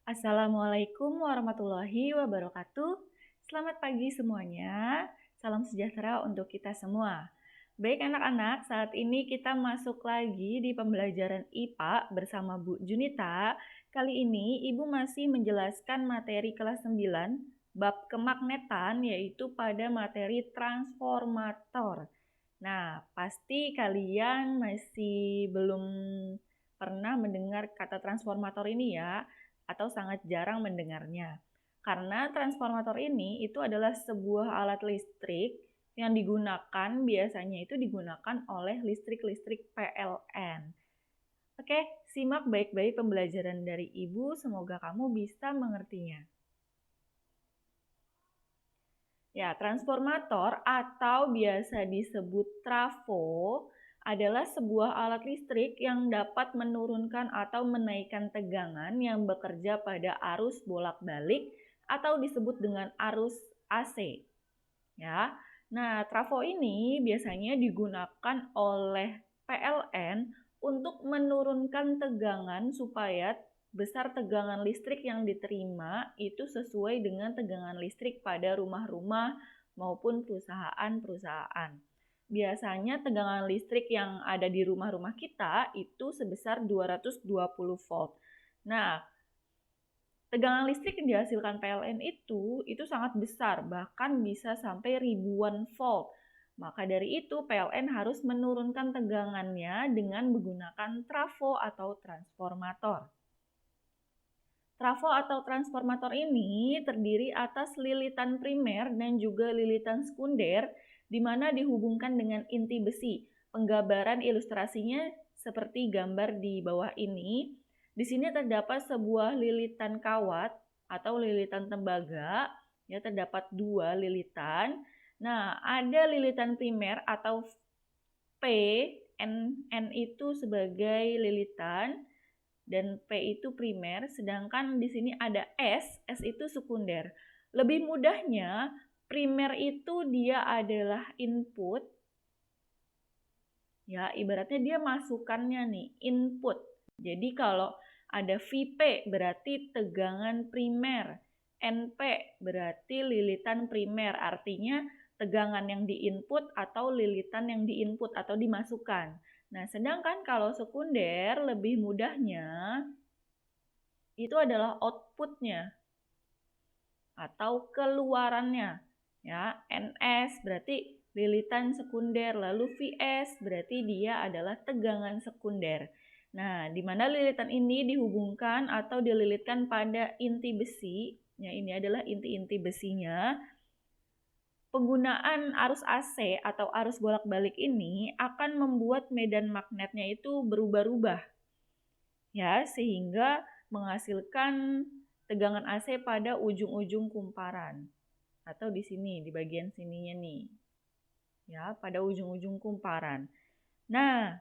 Assalamualaikum warahmatullahi wabarakatuh. Selamat pagi semuanya. Salam sejahtera untuk kita semua. Baik anak-anak, saat ini kita masuk lagi di pembelajaran IPA bersama Bu Junita. Kali ini Ibu masih menjelaskan materi kelas 9 bab kemagnetan, yaitu pada materi transformator. Nah, pasti kalian masih belum pernah mendengar kata transformator ini ya, atau sangat jarang mendengarnya. Karena transformator ini itu adalah sebuah alat listrik yang biasanya itu digunakan oleh listrik-listrik PLN. Oke, simak baik-baik pembelajaran dari Ibu, semoga kamu bisa mengertinya. Ya, transformator atau biasa disebut trafo adalah sebuah alat listrik yang dapat menurunkan atau menaikkan tegangan yang bekerja pada arus bolak-balik atau disebut dengan arus AC. Ya. Nah, trafo ini biasanya digunakan oleh PLN untuk menurunkan tegangan supaya besar tegangan listrik yang diterima itu sesuai dengan tegangan listrik pada rumah-rumah maupun perusahaan-perusahaan. Biasanya tegangan listrik yang ada di rumah-rumah kita itu sebesar 220 volt. Nah, tegangan listrik yang dihasilkan PLN itu sangat besar, bahkan bisa sampai ribuan volt. Maka dari itu PLN harus menurunkan tegangannya dengan menggunakan trafo atau transformator. Trafo atau transformator ini terdiri atas lilitan primer dan juga lilitan sekunder, di mana dihubungkan dengan inti besi. Penggambaran ilustrasinya seperti gambar di bawah ini. Di sini terdapat sebuah lilitan kawat atau lilitan tembaga, ya terdapat dua lilitan. Nah, ada lilitan primer atau P, N itu sebagai lilitan, dan P itu primer, sedangkan di sini ada S itu sekunder. Lebih mudahnya, primer itu dia adalah input, ya ibaratnya dia masukannya nih, input. Jadi kalau ada Vp berarti tegangan primer, Np berarti lilitan primer, artinya tegangan yang diinput atau lilitan yang diinput atau dimasukkan. Nah, sedangkan kalau sekunder lebih mudahnya itu adalah outputnya atau keluarannya. Ya, NS berarti lilitan sekunder, lalu VS berarti dia adalah tegangan sekunder. Nah, di mana lilitan ini dihubungkan atau dililitkan pada inti besi, ya ini adalah inti-inti besinya. Penggunaan arus AC atau arus bolak-balik ini akan membuat medan magnetnya itu berubah-ubah. Ya, sehingga menghasilkan tegangan AC pada ujung-ujung kumparan. Atau di sini, di bagian sininya nih. Ya, pada ujung-ujung kumparan. Nah,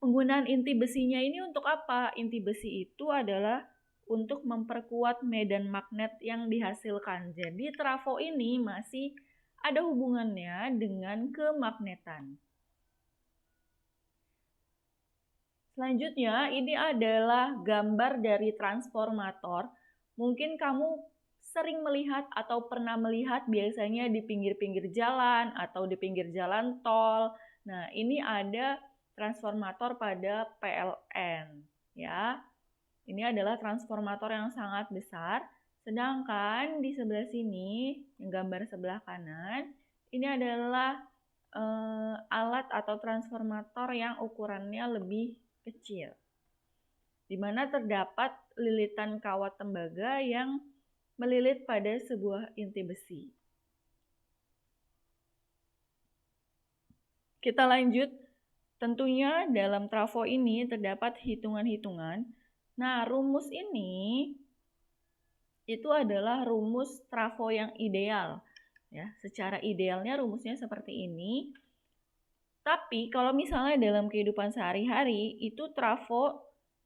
penggunaan inti besinya ini untuk apa? Inti besi itu adalah untuk memperkuat medan magnet yang dihasilkan. Jadi trafo ini masih ada hubungannya dengan kemagnetan. Selanjutnya, ini adalah gambar dari transformator. Mungkin kamu sering melihat atau pernah melihat biasanya di pinggir-pinggir jalan atau di pinggir jalan tol. Nah, ini ada transformator pada PLN, ya. Ini adalah transformator yang sangat besar. Sedangkan di sebelah sini, yang gambar sebelah kanan, ini adalah alat atau transformator yang ukurannya lebih kecil, di mana terdapat lilitan kawat tembaga yang melilit pada sebuah inti besi. Kita lanjut. Tentunya dalam trafo ini terdapat hitungan-hitungan. Nah, rumus ini itu adalah rumus trafo yang ideal. Ya, secara idealnya rumusnya seperti ini. Tapi kalau misalnya dalam kehidupan sehari-hari itu trafo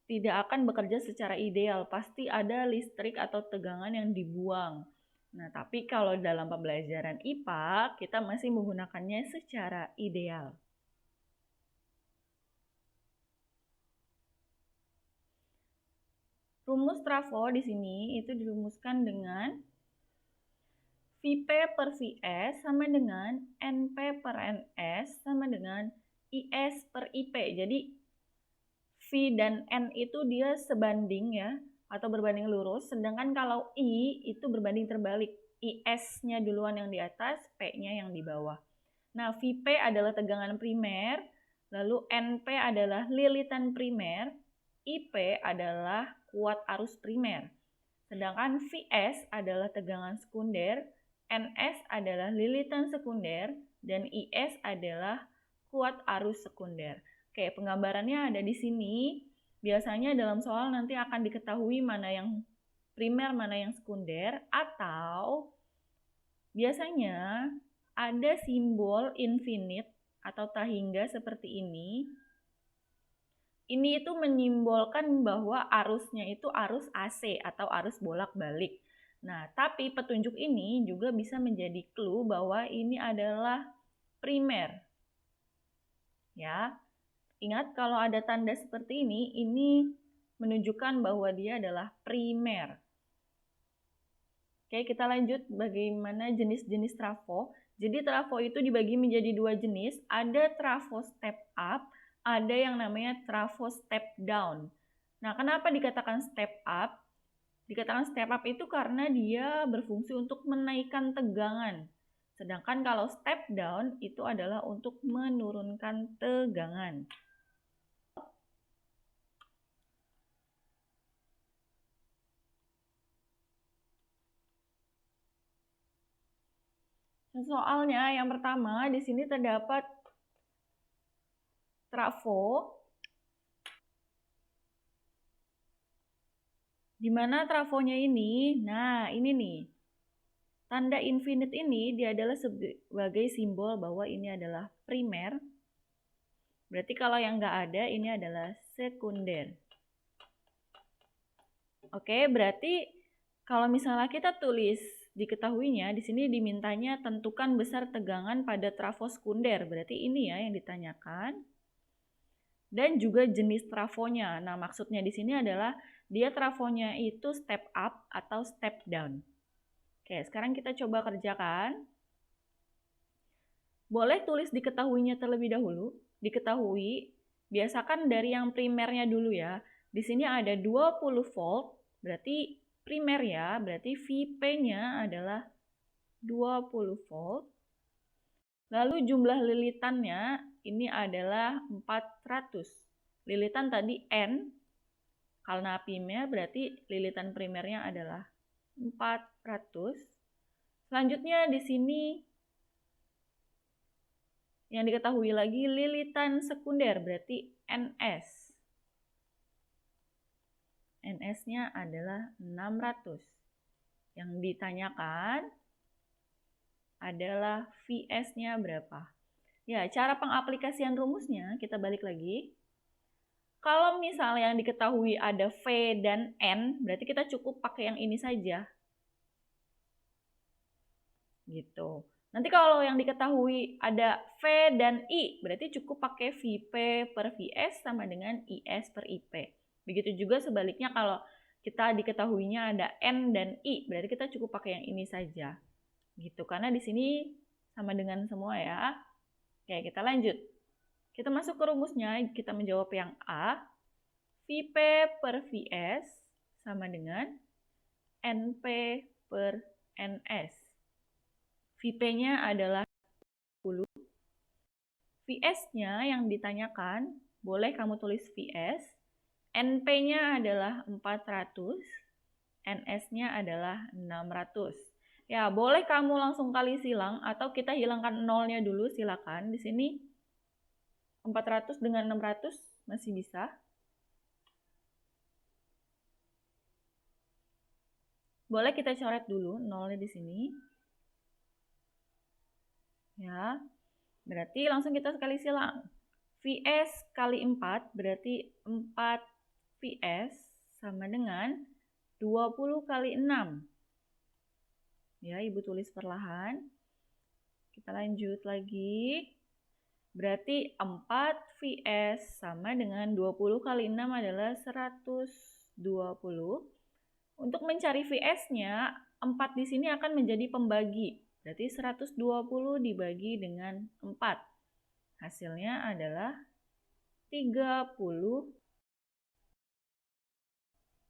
tidak akan bekerja secara ideal, pasti ada listrik atau tegangan yang dibuang. Nah, tapi kalau dalam pembelajaran IPA, kita masih menggunakannya secara ideal. Rumus trafo di sini itu dirumuskan dengan Vp per Vs sama dengan Np per Ns sama dengan Is per Ip. Jadi V dan N itu dia sebanding ya, atau berbanding lurus. Sedangkan kalau I itu berbanding terbalik. Is-nya duluan yang di atas, P-nya yang di bawah. Nah, Vp adalah tegangan primer, lalu Np adalah lilitan primer, Ip adalah kuat arus primer. Sedangkan Vs adalah tegangan sekunder, Ns adalah lilitan sekunder, dan Is adalah kuat arus sekunder. Oke, penggambarannya ada di sini. Biasanya dalam soal nanti akan diketahui mana yang primer, mana yang sekunder, atau biasanya ada simbol infinite atau tak hingga seperti ini. Ini itu menyimbolkan bahwa arusnya itu arus AC atau arus bolak-balik. Nah, tapi petunjuk ini juga bisa menjadi clue bahwa ini adalah primer. Ya, ingat kalau ada tanda seperti ini menunjukkan bahwa dia adalah primer. Oke, kita lanjut bagaimana jenis-jenis trafo. Jadi trafo itu dibagi menjadi dua jenis, ada trafo step up, ada yang namanya trafo step down. Nah, kenapa dikatakan step up? Dikatakan step up itu karena dia berfungsi untuk menaikkan tegangan. Sedangkan kalau step down itu adalah untuk menurunkan tegangan. Soalnya yang pertama di sini terdapat trafo, di mana trafonya ini, nah ini nih, tanda infinite ini dia adalah sebagai simbol bahwa ini adalah primer. Berarti kalau yang nggak ada ini adalah sekunder. Oke, berarti kalau misalnya kita tulis diketahuinya, di sini dimintanya tentukan besar tegangan pada trafo sekunder. Berarti ini ya yang ditanyakan. Dan juga jenis trafonya. Nah, maksudnya di sini adalah dia trafonya itu step up atau step down. Oke, sekarang kita coba kerjakan. Boleh tulis diketahuinya terlebih dahulu. Diketahui, biasakan dari yang primernya dulu ya. Di sini ada 20 volt, berarti primer ya, berarti Vp-nya adalah 20 volt. Lalu jumlah lilitannya ini adalah 400. Lilitan tadi N, karena primer berarti lilitan primernya adalah 400. Selanjutnya di sini yang diketahui lagi lilitan sekunder berarti NS. NS-nya adalah 600. Yang ditanyakan adalah Vs-nya berapa. Ya, cara pengaplikasian rumusnya kita balik lagi. Kalau misalnya yang diketahui ada V dan N, berarti kita cukup pakai yang ini saja. Gitu. Nanti kalau yang diketahui ada V dan I, berarti cukup pakai Vp per Vs sama dengan Is per Ip. Begitu juga sebaliknya kalau kita diketahuinya ada N dan I, berarti kita cukup pakai yang ini saja. Gitu, karena di sini sama dengan semua ya. Oke, kita lanjut. Kita masuk ke rumusnya, kita menjawab yang A. Vp per Vs sama dengan Np per Ns. Vp-nya adalah 10. Vs-nya yang ditanyakan, boleh kamu tulis Vs. Np-nya adalah 400. Ns-nya adalah 600. Ya, boleh kamu langsung kali silang atau kita hilangkan nolnya dulu, silakan. Di sini 400 dengan 600 masih bisa. Boleh kita coret dulu nolnya di sini. Ya, berarti langsung kita sekali silang. Vs kali 4 berarti 4 Vs sama dengan 20 kali 6. Ya, Ibu tulis perlahan. Kita lanjut lagi. Berarti 4 Vs sama dengan 20 kali 6 adalah 120. 20. Untuk mencari VS-nya, 4 di sini akan menjadi pembagi. Berarti 120 dibagi dengan 4. Hasilnya adalah 30.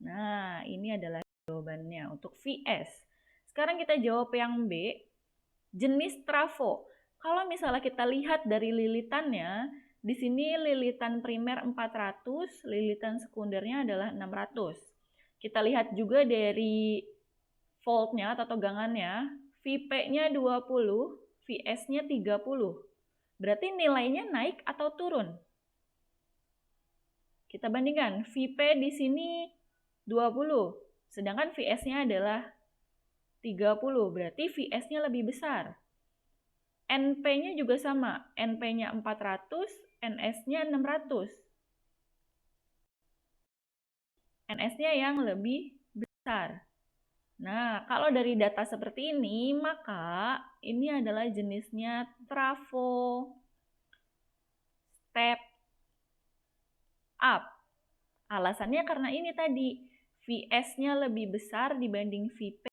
Nah, ini adalah jawabannya untuk VS. Sekarang kita jawab yang B, jenis trafo. Kalau misalnya kita lihat dari lilitannya, di sini lilitan primer 400, lilitan sekundernya adalah 600. Kita lihat juga dari voltnya atau tegangannya, Vp-nya 20, Vs-nya 30. Berarti nilainya naik atau turun? Kita bandingkan, Vp di sini 20, sedangkan Vs-nya adalah 30, berarti Vs-nya lebih besar. Np-nya juga sama, Np-nya 400, Ns-nya 600. Ns-nya yang lebih besar. Nah, kalau dari data seperti ini, maka ini adalah jenisnya trafo step up. Alasannya karena ini tadi, Vs-nya lebih besar dibanding Vp,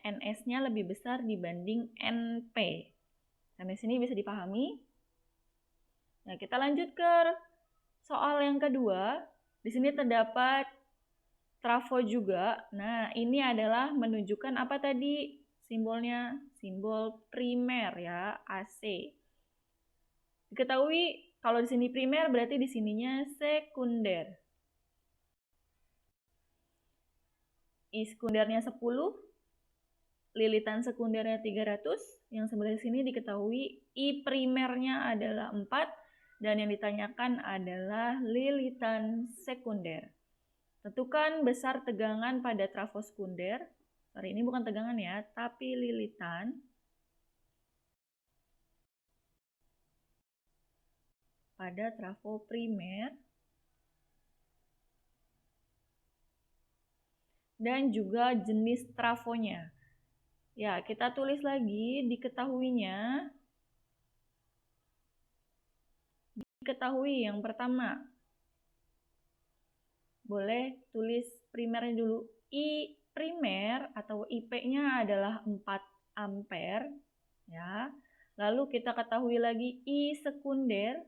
dan Ns-nya lebih besar dibanding Np. Sampai sini bisa dipahami? Nah, kita lanjut ke soal yang kedua. Di sini terdapat trafo juga. Nah, ini adalah menunjukkan apa tadi simbolnya? Simbol primer ya, AC. Diketahui kalau di sini primer berarti di sininya sekunder. I sekundernya 10, lilitan sekundernya 300, yang sebelah sini diketahui I primernya adalah 4, dan yang ditanyakan adalah lilitan sekunder. Tentukan besar tegangan pada trafo sekunder. Sorry, ini bukan tegangan ya, tapi lilitan. Pada trafo primer. Dan juga jenis trafonya. Ya, kita tulis lagi diketahuinya. Diketahui yang pertama. Boleh tulis primernya dulu. I primer atau IP-nya adalah 4 ampere. Ya. Lalu kita ketahui lagi I sekunder.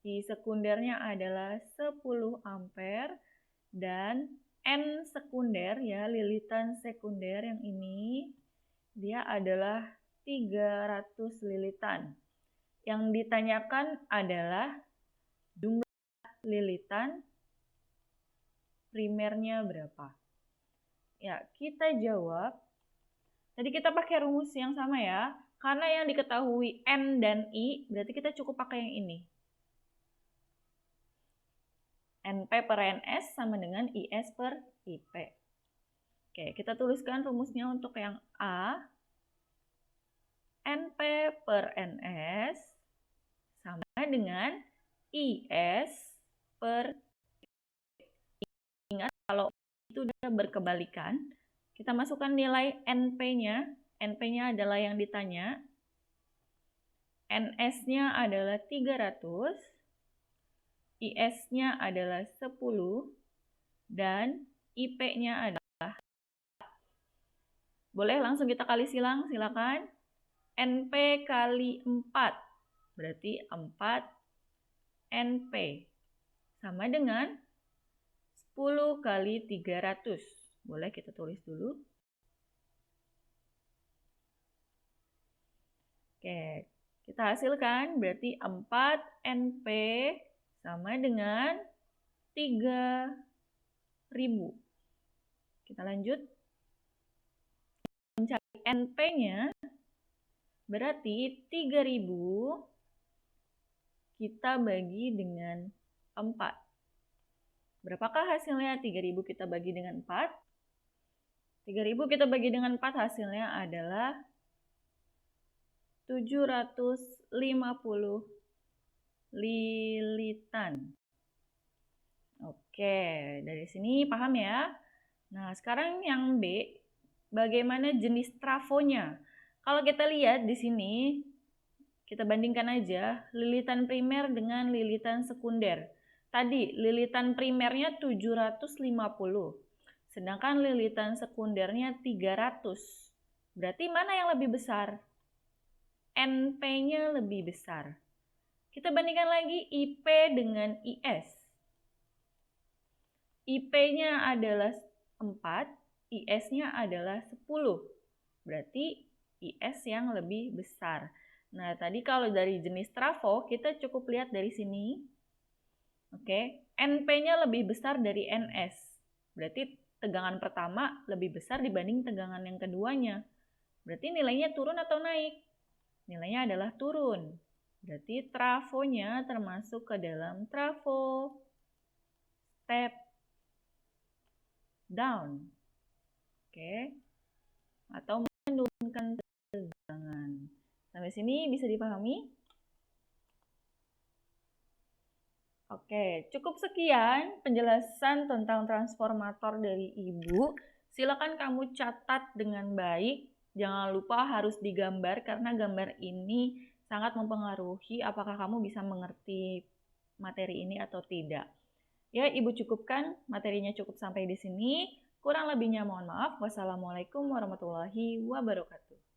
I sekundernya adalah 10 ampere. Dan N sekunder, ya lilitan sekunder yang ini, dia adalah 300 lilitan. Yang ditanyakan adalah jumlah lilitan primernya berapa. Ya, kita jawab. Tadi kita pakai rumus yang sama ya. Karena yang diketahui N dan I, berarti kita cukup pakai yang ini. Np per Ns sama dengan Is per Ip. Oke, kita tuliskan rumusnya untuk yang A. Np per Ns sama dengan Is per Ingat kalau itu udah berkebalikan, kita masukkan nilai Np-nya. Np-nya adalah yang ditanya. Ns-nya adalah 300. Is-nya adalah 10 dan Ip-nya adalah 4. Boleh langsung kita kali silang, silakan. Np kali 4 berarti 4 Np sama dengan 10 kali 300. Boleh kita tulis dulu. Oke, kita hasilkan berarti 4 Np sama dengan 3000. Kita lanjut. Mencari Np-nya berarti 3000 kita bagi dengan 4. Berapakah hasilnya? 3000 kita bagi dengan 4. 3000 kita bagi dengan 4 hasilnya adalah 750 lilitan. Oke, dari sini paham ya? Nah, sekarang yang B, bagaimana jenis trafonya? Kalau kita lihat di sini, kita bandingkan aja lilitan primer dengan lilitan sekunder. Tadi lilitan primernya 750, sedangkan lilitan sekundernya 300. Berarti mana yang lebih besar? NP-nya lebih besar. Kita bandingkan lagi IP dengan IS. IP-nya adalah 4, IS-nya adalah 10. Berarti IS yang lebih besar. Nah, tadi kalau dari jenis trafo, kita cukup lihat dari sini. Oke, NP-nya lebih besar dari NS. Berarti tegangan pertama lebih besar dibanding tegangan yang keduanya. Berarti nilainya turun atau naik? Nilainya adalah turun. Berarti trafonya termasuk ke dalam trafo step down. Oke. Atau menurunkan tegangan. Sampai sini bisa dipahami? Oke, cukup sekian penjelasan tentang transformator dari Ibu. Silakan kamu catat dengan baik. Jangan lupa harus digambar karena gambar ini sangat mempengaruhi apakah kamu bisa mengerti materi ini atau tidak. Ya, Ibu cukupkan, materinya cukup sampai di sini. Kurang lebihnya mohon maaf. Wassalamualaikum warahmatullahi wabarakatuh.